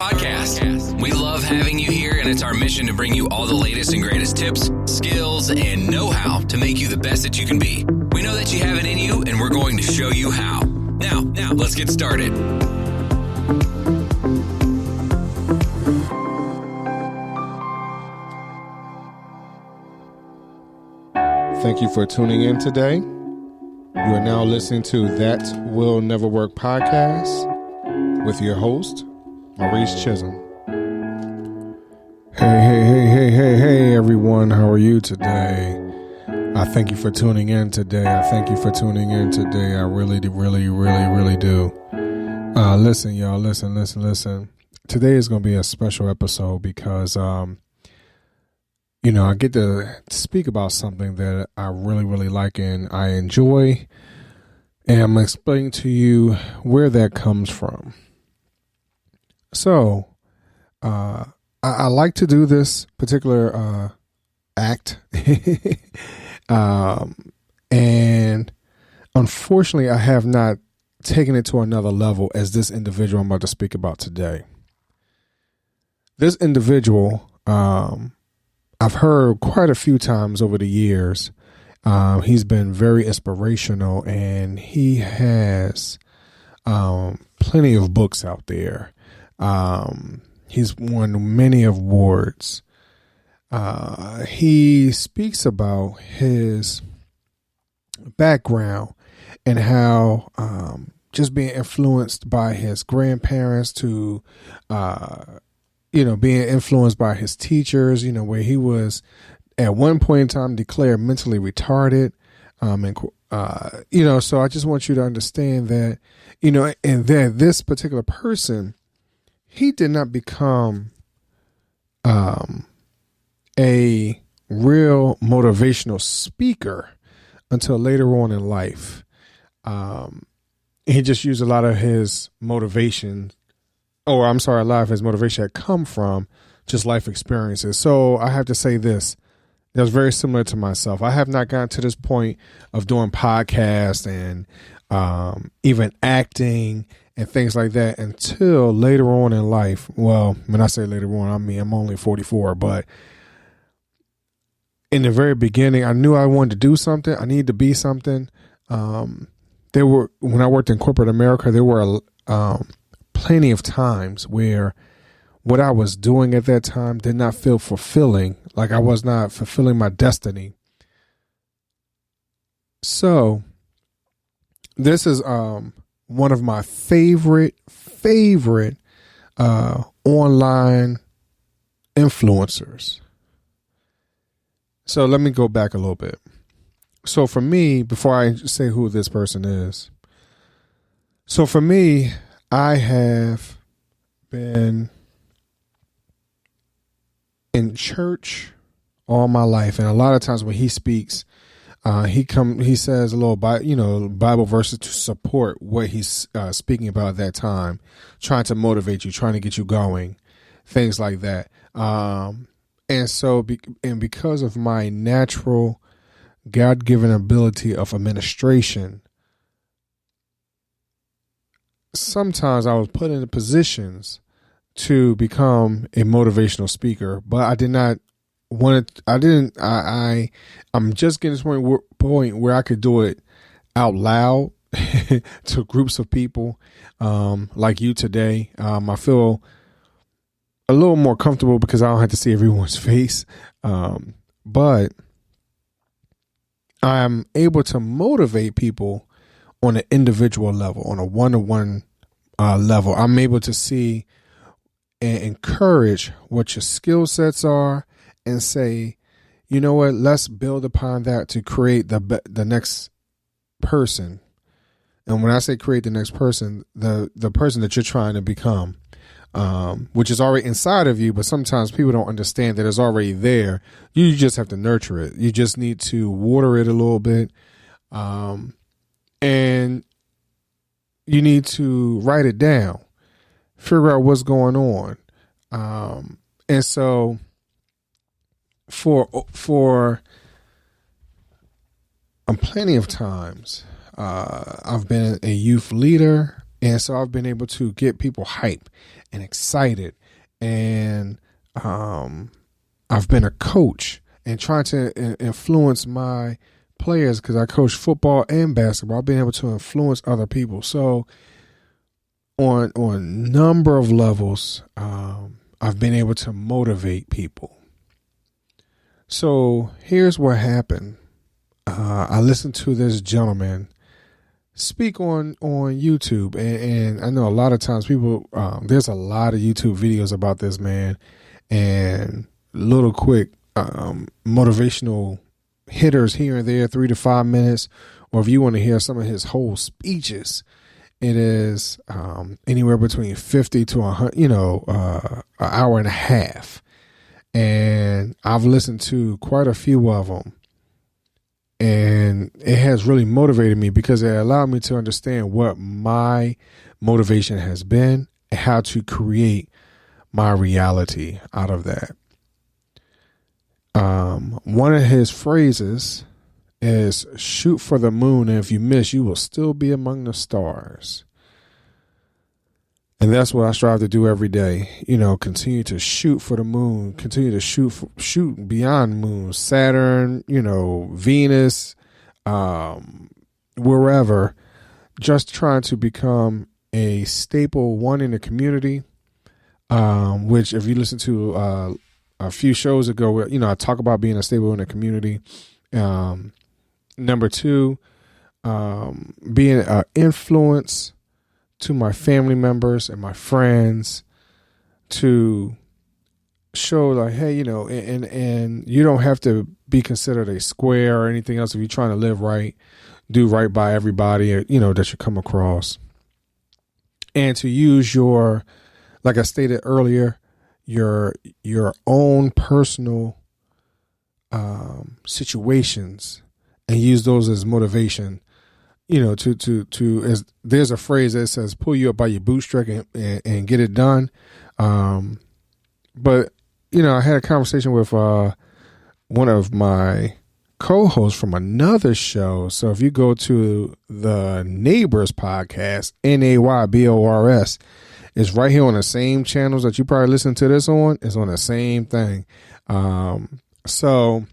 Podcast. We love having you here, and it's our mission to bring you all the latest and greatest tips, skills, and know-how to make you the best that you can be. We know that you have it in you, and we're going to show you how. Now, let's get started. Thank you for tuning in today. You are now listening to That Will Never Work podcast with your host, Maurice Chisholm. Hey, everyone. How are you today? I thank you for tuning in today. I really do. Listen, y'all. Listen. Today is going to be a special episode because, I get to speak about something that I really like and I enjoy. And I'm explaining to you where that comes from. So, I like to do this particular act, and unfortunately, I have not taken it to another level as this individual I'm about to speak about today. This individual, I've heard quite a few times over the years. He's been very inspirational, and he has plenty of books out there. He's won many awards. He speaks about his background and how just being influenced by his grandparents to, being influenced by his teachers, where he was at one point in time declared mentally retarded. So I just want you to understand that, and that this particular person, he did not become a real motivational speaker until later on in life. He just used a lot of his motivation, a lot of his motivation had come from just life experiences. So I have to say this. That was very similar to myself. I have not gotten to this point of doing podcasts and even acting and things like that until later on in life. Well, when I say later on, I mean I'm only 44, but in the very beginning, I knew I wanted to do something. I needed to be something. When I worked in corporate America, there were plenty of times where what I was doing at that time did not feel fulfilling, like I was not fulfilling my destiny. So this is one of my favorite online influencers. So let me go back a little bit. So for me, before I say who this person is, so for me, I have been in church all my life, and a lot of times when he speaks, he says a little Bible verses to support what he's speaking about at that time, trying to motivate you, trying to get you going, things like that. And because of my natural God-given ability of administration, sometimes I was put into positions to become a motivational speaker, but I did not want it. I'm just getting to the point where I could do it out loud to groups of people like you today. I feel a little more comfortable because I don't have to see everyone's face. But I'm able to motivate people on an individual level, on a one-to-one level. I'm able to see and encourage what your skill sets are and say, you know what, let's build upon that to create the next person. And when I say create the next person, the person that you're trying to become, which is already inside of you, but sometimes people don't understand that it's already there. You just have to nurture it. You just need to water it a little bit. And you need to write it down, figure out what's going on. And so for plenty of times, I've been a youth leader, and so I've been able to get people hype and excited. And I've been a coach and trying to influence my players, because I coach football and basketball. I've been able to influence other people. So on number of levels, I've been able to motivate people. So here's what happened. I listened to this gentleman speak on YouTube, and I know a lot of times people, there's a lot of YouTube videos about this man, and little quick motivational hitters here and there, 3 to 5 minutes, or if you want to hear some of his whole speeches, it is anywhere between 50 to 100, an hour and a half. And I've listened to quite a few of them, and it has really motivated me because it allowed me to understand what my motivation has been and how to create my reality out of that. One of his phrases is shoot for the moon, and if you miss, you will still be among the stars. And that's what I strive to do every day. Continue to shoot for the moon, continue to shoot beyond moon, Saturn, Venus, wherever, just trying to become a staple one in the community, which if you listen to a few shows ago, I talk about being a staple in the community. Number 2, being an influence to my family members and my friends, to show like, hey, and you don't have to be considered a square or anything else if you're trying to live right, do right by everybody, that you come across. And to use your, like I stated earlier, your own personal situations, and use those as motivation. To as there's a phrase that says, pull you up by your bootstrap and get it done. But I had a conversation with one of my co-hosts from another show. So if you go to the Neighbors podcast, NAYBORS, it's right here on the same channels that you probably listen to this on. It's on the same thing. So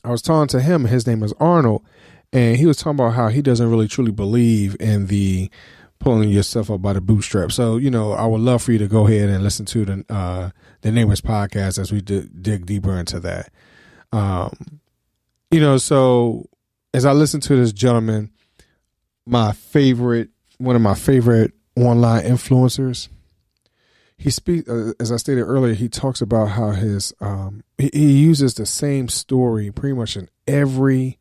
I was talking to him. His name is Arnold. And he was talking about how he doesn't really truly believe in the pulling yourself up by the bootstrap. So, I would love for you to go ahead and listen to the Neighbors podcast as we dig deeper into that. So as I listen to this gentleman, one of my favorite online influencers, he speaks, as I stated earlier, he talks about how his, he uses the same story pretty much in every,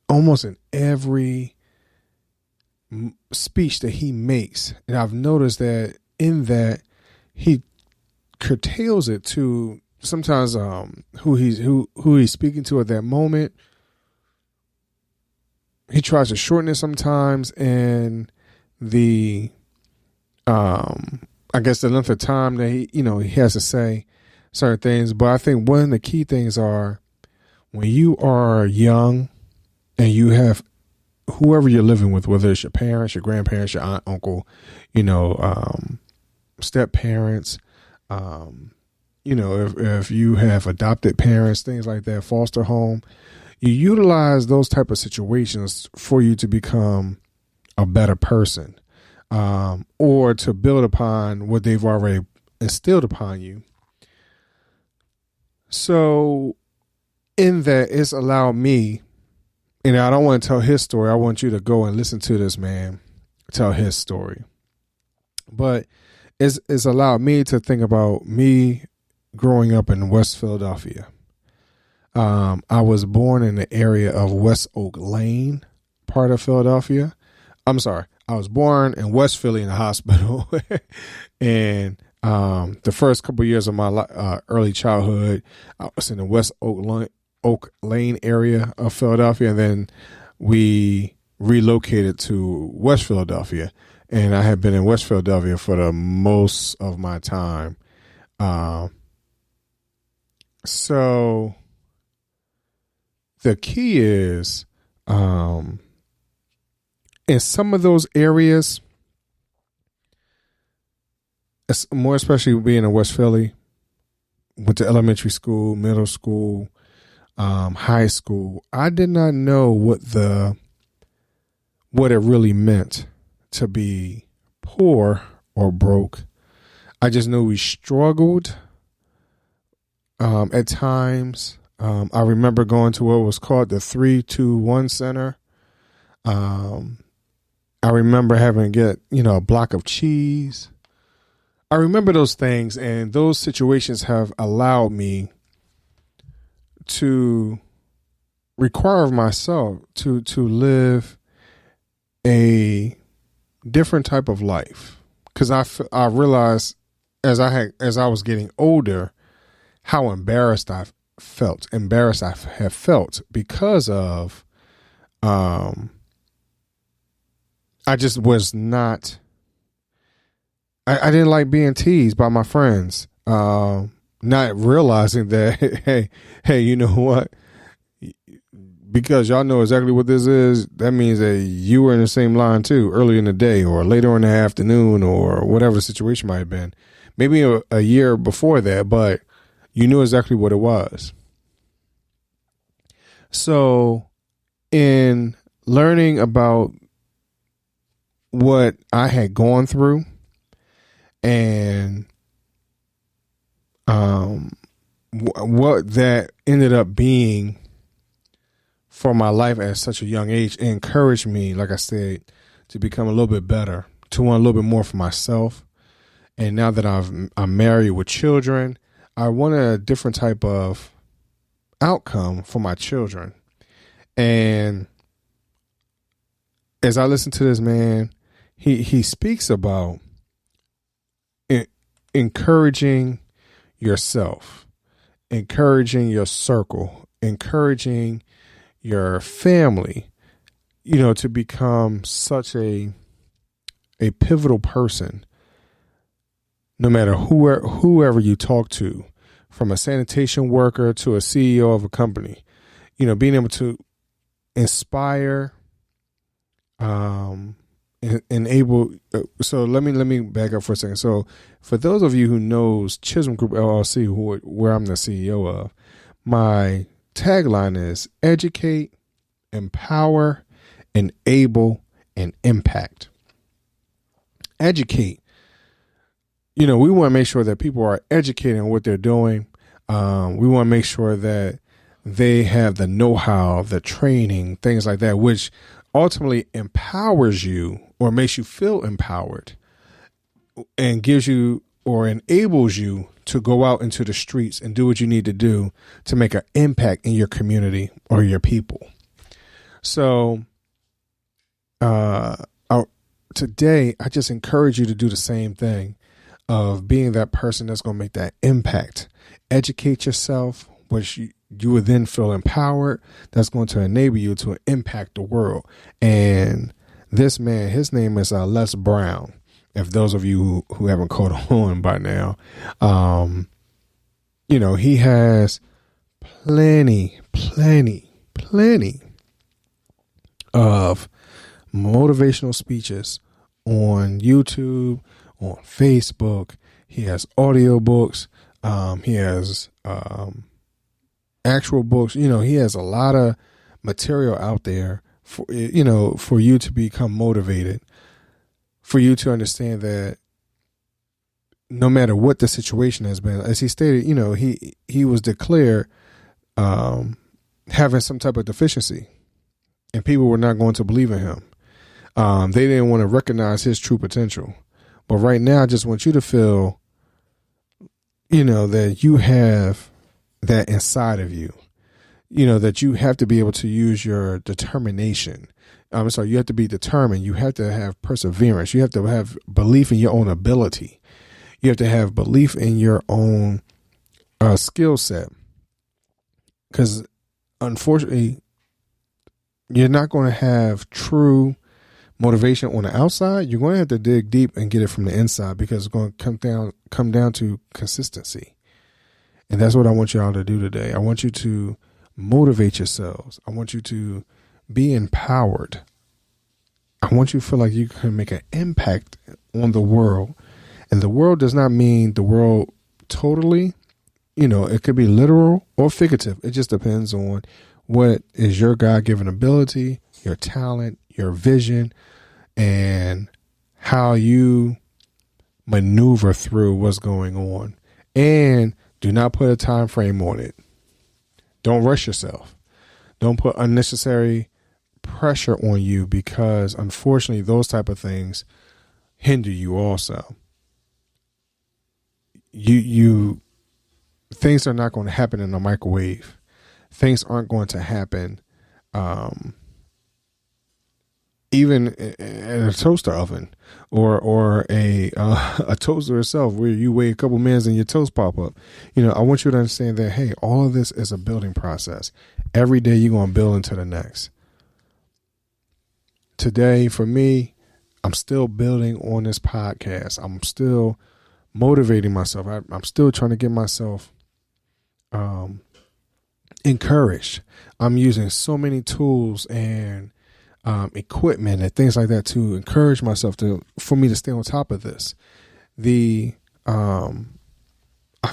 almost in every speech that he makes. And I've noticed that in that he curtails it to sometimes who he's speaking to at that moment. He tries to shorten it sometimes, and the I guess the length of time that he has to say certain things. But I think one of the key things are, when you are young and you have whoever you're living with, whether it's your parents, your grandparents, your aunt, uncle, step parents, if you have adopted parents, things like that, foster home, you utilize those type of situations for you to become a better person, or to build upon what they've already instilled upon you. So in that, it's allowed me, and I don't want to tell his story. I want you to go and listen to this man tell his story. But it's allowed me to think about me growing up in West Philadelphia. I was born in the area of West Oak Lane, part of Philadelphia. I'm sorry. I was born in West Philly in a hospital. And the first couple of years of my early childhood, I was in the West Oak Lane area of Philadelphia. And then we relocated to West Philadelphia. And I had been in West Philadelphia for the most of my time. So the key is, in some of those areas, more especially being in West Philly, went to elementary school, middle school, high school. I did not know what it really meant to be poor or broke. I just knew we struggled at times. I remember going to what was called the 3-2-1 Center. I remember having to get, a block of cheese. I remember those things, and those situations have allowed me to require of myself to live a different type of life. Because I realized as I was getting older how embarrassed I have felt because of I just was not. I didn't like being teased by my friends, not realizing that hey, you know what? Because y'all know exactly what this is, that means that you were in the same line too, early in the day or later in the afternoon or whatever the situation might have been. Maybe a year before that, but you knew exactly what it was. So in learning about what I had gone through and what that ended up being for my life at such a young age, it encouraged me, like I said, to become a little bit better, to want a little bit more for myself. And now that I'm married with children, I want a different type of outcome for my children. And as I listen to this man, he speaks about encouraging yourself, encouraging your circle, encouraging your family, to become such a pivotal person, no matter whoever you talk to, from a sanitation worker to a CEO of a company, being able to inspire, enable. So let me back up for a second. So for those of you who knows Chisholm Group LLC, where I'm the CEO of, my tagline is educate, empower, enable, and impact. Educate. We want to make sure that people are educated on what they're doing. We want to make sure that they have the know-how, the training, things like that, which ultimately empowers you or makes you feel empowered and gives you or enables you to go out into the streets and do what you need to do to make an impact in your community or your people. So today, I just encourage you to do the same thing of being that person that's going to make that impact. Educate yourself, which you would then feel empowered. That's going to enable you to impact the world. And this man, his name is Les Brown. If those of you who haven't caught on by now, he has plenty of motivational speeches on YouTube, on Facebook. He has audio books. He has actual books. He has a lot of material out there for you to become motivated, for you to understand that no matter what the situation has been, as he stated, he was declared having some type of deficiency, and people were not going to believe in him. They didn't want to recognize his true potential. But right now, I just want you to feel, that you have that inside of you, that you have to be able to use your determination. You have to be determined. You have to have perseverance. You have to have belief in your own ability. You have to have belief in your own skill set. Because unfortunately, you're not going to have true motivation on the outside. You're going to have to dig deep and get it from the inside, because it's going to come down to consistency. And that's what I want y'all to do today. I want you to motivate yourselves. I want you to be empowered. I want you to feel like you can make an impact on the world And the world does not mean the world totally. It could be literal or figurative. It just depends on what is your God-given ability, your talent, your vision, and how you maneuver through what's going on. And do not put a time frame on it. Don't rush yourself. Don't put unnecessary pressure on you, because unfortunately those type of things hinder you also. You things are not going to happen in a microwave. Things aren't going to happen even in a toaster oven or a toaster itself, where you wait a couple minutes and your toast pop up. I want you to understand that, hey, all of this is a building process. Every day you're going to build into the next. Today, for me, I'm still building on this podcast. I'm still motivating myself. I'm still trying to get myself encouraged. I'm using so many tools and equipment and things like that to encourage myself for me to stay on top of this. I've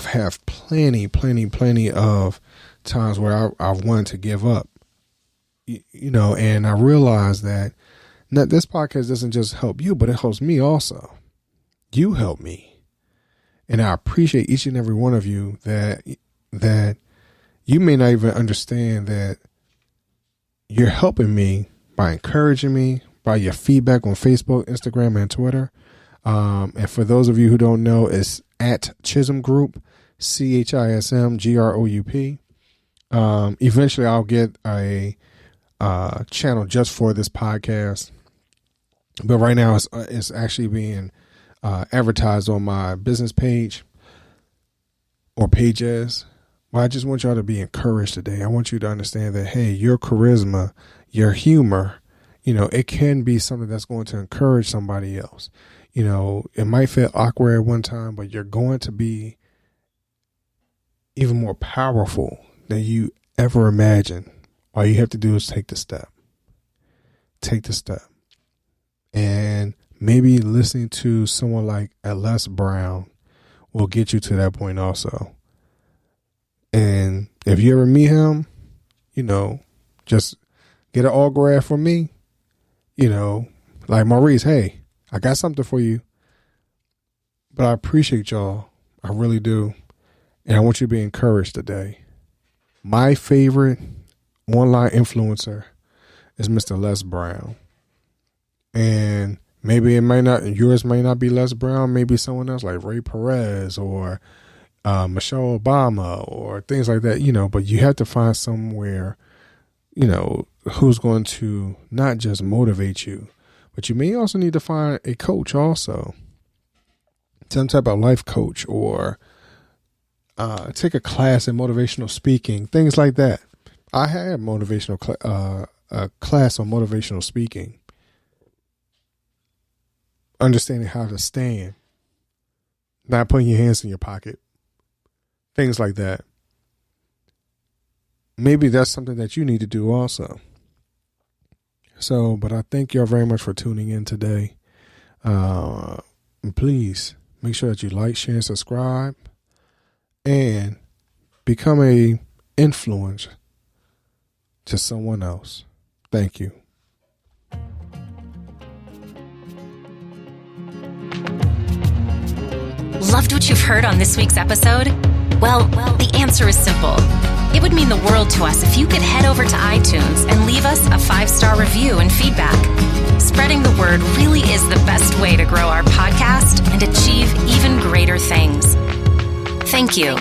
had plenty of times where I've wanted to give up, and I realized that this podcast doesn't just help you, but it helps me also. You help me. And I appreciate each and every one of you that you may not even understand that you're helping me by encouraging me, by your feedback on Facebook, Instagram, and Twitter. And for those of you who don't know, it's at Chisholm Group, ChismGroup. Eventually I'll get a channel just for this podcast. But right now it's actually being advertised on my business page or pages. Well, I just want y'all to be encouraged today. I want you to understand that, hey, your charisma, your humor, it can be something that's going to encourage somebody else. It might feel awkward at one time, but you're going to be even more powerful than you ever imagined. All you have to do is take the step. Take the step. And maybe listening to someone like Les Brown will get you to that point also. And if you ever meet him, just get an autograph from me. Like Maurice, hey, I got something for you. But I appreciate y'all. I really do. And I want you to be encouraged today. My favorite online influencer is Mr. Les Brown. And maybe yours may not be Les Brown, maybe someone else like Ray Perez or Michelle Obama or things like that, but you have to find somewhere, who's going to not just motivate you, but you may also need to find a coach also, some type of life coach, or take a class in motivational speaking, things like that. I had motivational a class on motivational speaking, understanding how to stand, not putting your hands in your pocket, things like that. Maybe that's something that you need to do also. So, but I thank y'all very much for tuning in today. Please make sure that you like, share, and subscribe, and become a influence to someone else. Thank you. Loved what you've heard on this week's episode? Well, the answer is simple. It would mean the world to us if you could head over to iTunes and leave us a 5-star review and feedback. Spreading the word really is the best way to grow our podcast and achieve even greater things. Thank you.